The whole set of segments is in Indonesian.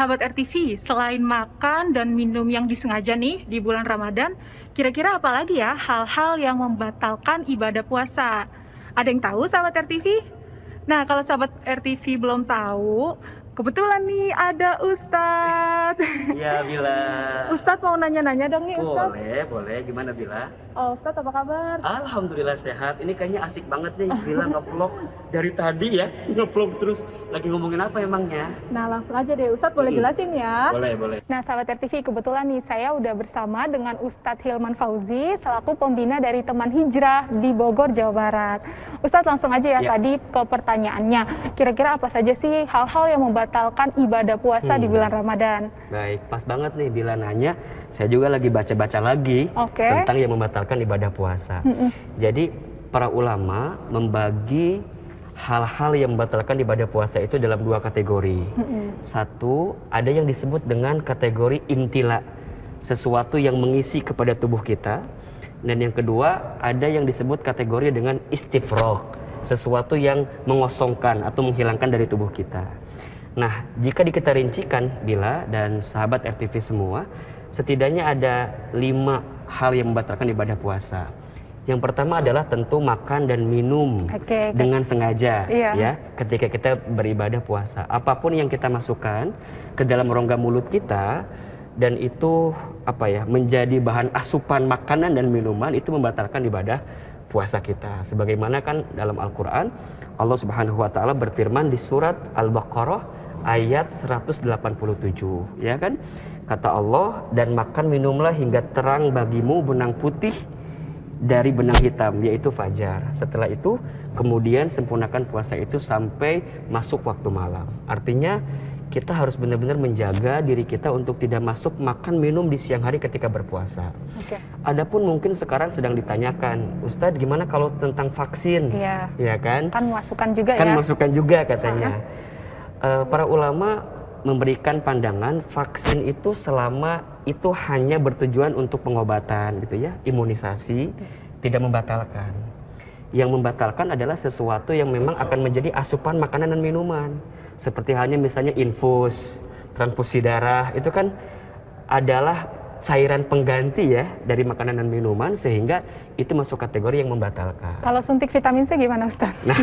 sahabat RTV, selain makan dan minum yang disengaja nih di bulan Ramadan, kira-kira apa lagi ya hal-hal yang membatalkan ibadah puasa? Ada yang tahu sahabat RTV? Nah, kalau sahabat RTV belum tahu, kebetulan nih ada Ustadz. Iya, Bila. Ustadz mau nanya-nanya dong nih Ustadz. Boleh, boleh. Gimana, Bila? Oh, Ustadz apa kabar? Alhamdulillah sehat. Ini kayaknya asik banget nih, Bila ngevlog dari tadi ya. Ngevlog terus. Lagi ngomongin apa emangnya? Nah, langsung aja deh Ustadz boleh jelasin ya. Boleh, boleh. Nah, sahabat RTV, kebetulan nih saya udah bersama dengan Ustadz Hilman Fauzi selaku pembina dari Teman Hijrah di Bogor, Jawa Barat. Ustadz langsung aja ya, tadi ke pertanyaannya. Kira-kira apa saja sih hal-hal yang membatalkan ibadah puasa di bulan Ramadan? Baik, pas banget nih Bila nanya. Saya juga lagi baca-baca lagi tentang yang membatalkan ibadah puasa. Jadi para ulama membagi hal-hal yang membatalkan ibadah puasa itu dalam dua kategori. Satu, ada yang disebut dengan kategori imtila, sesuatu yang mengisi kepada tubuh kita. Dan yang kedua, ada yang disebut kategori dengan istifrogh, sesuatu yang mengosongkan atau menghilangkan dari tubuh kita. Nah, jika kita rincikan Bila dan sahabat RTV semua, setidaknya ada 5 hal yang membatalkan ibadah puasa. Yang pertama adalah tentu makan dan minum dengan sengaja ya ketika kita beribadah puasa. Apapun yang kita masukkan ke dalam rongga mulut kita dan itu menjadi bahan asupan makanan dan minuman, itu membatalkan ibadah puasa kita. Sebagaimana kan dalam Al-Qur'an Allah Subhanahu wa taala berfirman di surat Al-Baqarah ayat 187, ya kan? Kata Allah, dan makan minumlah hingga terang bagimu benang putih dari benang hitam, yaitu fajar. Setelah itu kemudian sempurnakan puasa itu sampai masuk waktu malam. Artinya kita harus benar-benar menjaga diri kita untuk tidak masuk makan minum di siang hari ketika berpuasa. Adapun mungkin sekarang sedang ditanyakan, Ustadz gimana kalau tentang vaksin? Ya kan? Kan masukan juga kan masukan juga katanya. Para ulama memberikan pandangan vaksin itu selama itu hanya bertujuan untuk pengobatan gitu ya, imunisasi, tidak membatalkan. Yang membatalkan adalah sesuatu yang memang akan menjadi asupan makanan dan minuman. Seperti halnya misalnya infus, transfusi darah, itu kan adalah cairan pengganti ya dari makanan dan minuman, sehingga itu masuk kategori yang membatalkan. Kalau suntik vitamin C gimana Ustaz? Nah,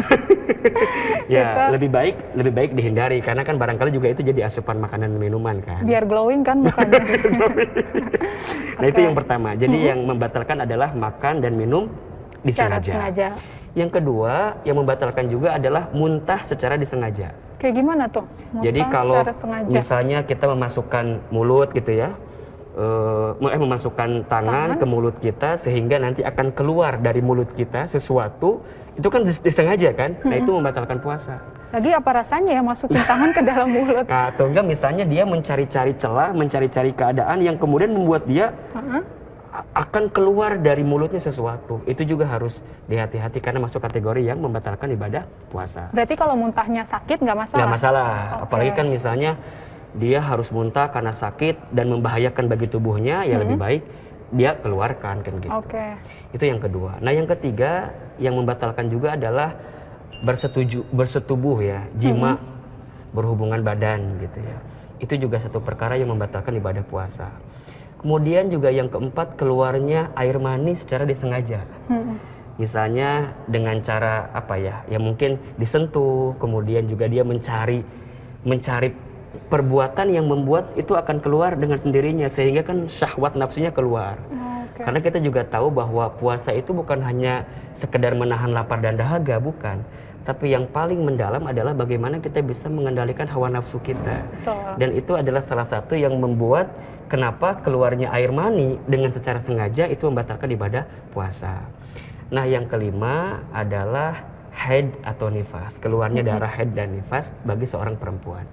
ya lebih baik dihindari karena kan barangkali juga itu jadi asupan makanan dan minuman kan. Biar glowing kan mukanya. Nah itu yang pertama. Jadi yang membatalkan adalah makan dan minum disengaja. Yang kedua yang membatalkan juga adalah muntah secara disengaja. Kayak gimana tuh? Muntah jadi kalau sengaja. misalnya kita memasukkan mulut gitu ya, memasukkan tangan ke mulut kita sehingga nanti akan keluar dari mulut kita sesuatu, itu kan disengaja kan? Nah itu membatalkan puasa. Lagi apa rasanya ya masukin tangan ke dalam mulut? Nah, atau enggak misalnya dia mencari-cari celah, mencari-cari keadaan yang kemudian membuat dia akan keluar dari mulutnya sesuatu. Itu juga harus dihati-hati karena masuk kategori yang membatalkan ibadah puasa. Berarti kalau muntahnya sakit nggak masalah? Nggak masalah, apalagi kan misalnya dia harus muntah karena sakit dan membahayakan bagi tubuhnya, ya lebih baik dia keluarkan kan gitu. Itu yang kedua. Nah yang ketiga yang membatalkan juga adalah bersetubuh ya, jima, berhubungan badan gitu ya. Itu juga satu perkara yang membatalkan ibadah puasa. Kemudian juga yang keempat, keluarnya air mani secara disengaja. Misalnya dengan cara ya mungkin disentuh, kemudian juga dia mencari perbuatan yang membuat itu akan keluar dengan sendirinya, sehingga kan syahwat nafsunya keluar. Karena kita juga tahu bahwa puasa itu bukan hanya sekedar menahan lapar dan dahaga, bukan. Tapi yang paling mendalam adalah bagaimana kita bisa mengendalikan hawa nafsu kita. Dan itu adalah salah satu yang membuat kenapa keluarnya air mani dengan secara sengaja itu membatalkan ibadah puasa. Nah yang kelima adalah haid atau nifas, keluarnya darah haid dan nifas bagi seorang perempuan.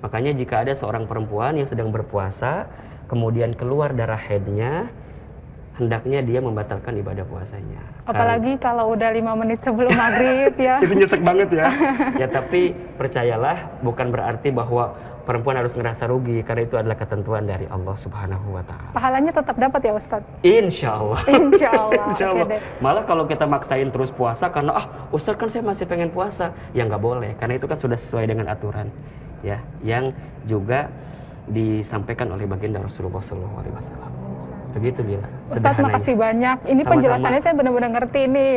Makanya jika ada seorang perempuan yang sedang berpuasa kemudian keluar darah haidnya, hendaknya dia membatalkan ibadah puasanya. Apalagi kalau udah 5 menit sebelum maghrib ya. Itu nyesek banget ya. Ya tapi percayalah bukan berarti bahwa perempuan harus ngerasa rugi, karena itu adalah ketentuan dari Allah Subhanahu wa taala. Pahalanya tetap dapat ya Ustadz? Insya Allah. Insya Allah. Insya Allah. Malah kalau kita maksain terus puasa karena Ustadz kan saya masih pengen puasa, ya nggak boleh, karena itu kan sudah sesuai dengan aturan ya, yang juga disampaikan oleh baginda Rasulullah SAW. Begitu Bila. Ustadz, makasih banyak. Ini penjelasannya saya benar-benar ngerti nih.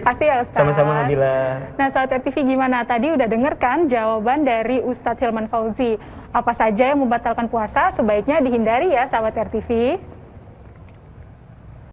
Kasih ya Ustadz. Sama-sama Bila. Nah, sahabat RTV gimana? Tadi udah denger kan jawaban dari Ustadz Hilman Fauzi. Apa saja yang membatalkan puasa sebaiknya dihindari ya sahabat RTV.